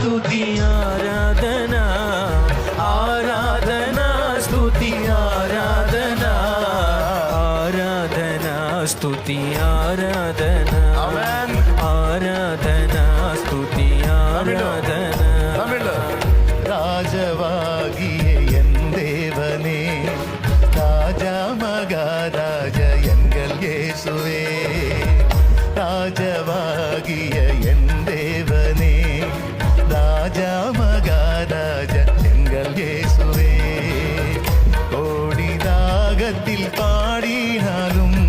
స్తుతి ఆరాధన ఆరాధన స్తుతి ఆరాధన ఆరాధన స్తుతి ఆరాధన ఆరాధన స్తుతి ஆராதன ராஜவாகிய என் தேவனே, ராஜா மகாராஜ எங்கள் இயேசுவே. ராஜவாகிய என் தேவனே, ராஜா மகாராஜ எங்கள் இயேசுவே. கோடி ராகத்தில் பாடினாலும்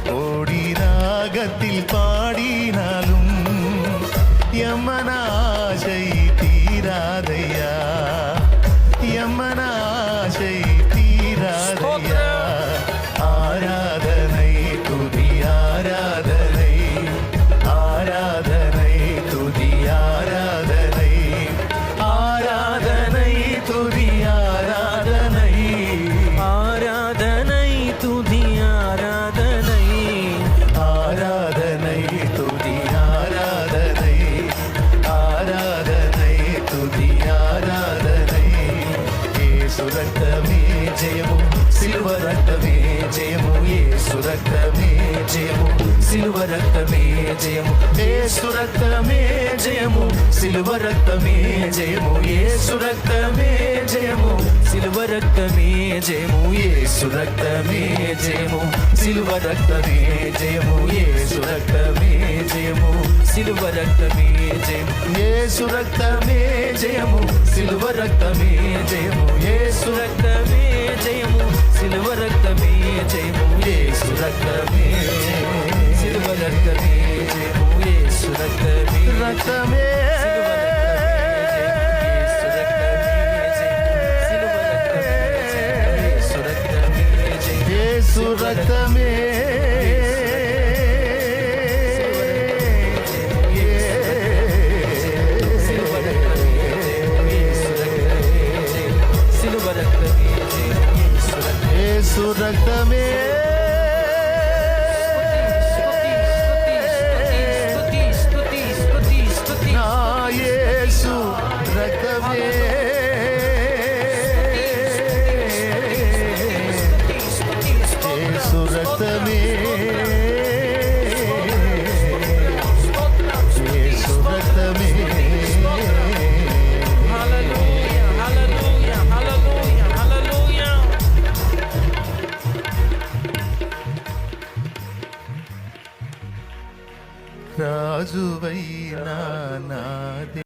கோடி ராகத்தில் பாடினாலும் యమనాశై తీరాదయ్యా, యమనాశై తీరాదయ్యా. ఆరాధనై తుది ఆరాధనై ఆరాధనై తుది ఆరాధనై ఆరాధనై తుది ఆరాధనై ఆరాధనై తుది ఆరాధనై ఆరాధనై తుది ఆరాధనై ఆరాధనై తుది ఆరాధనై. యేసు రక్తమే జయము, సిలువ రక్తమే జయము, యేసు రక్తమే జయము, సిలువ రక్తమే జయము, యేసు రక్తమే జయము, సిలువ రక్తమే జయము, యేసు రక్తమే జయము, సిలువ రక్తమే జయము, యేసు రక్తమే జయము, సిలువ రక్తమే జయము, యేసు రక్తమే జయము, సిలువ రక్తమే జయము, యేసు రక్తమే జయము, సిలువ రక్తమే జయము, యేసు రక్తమే జయము, సిలువ రక్తమే జయము, యేసు రక్తమే సిలువ రక్తమే జయము, యేసు రక్తమే రక్తమే యేసు రక్తమే యేసు రక్తమే నా యేసు రక్తమే యేసు రక్తమే యేసు రక్తమే. హల్లెలూయా హల్లెలూయా హల్లెలూయా హల్లెలూయా. రాజువైనా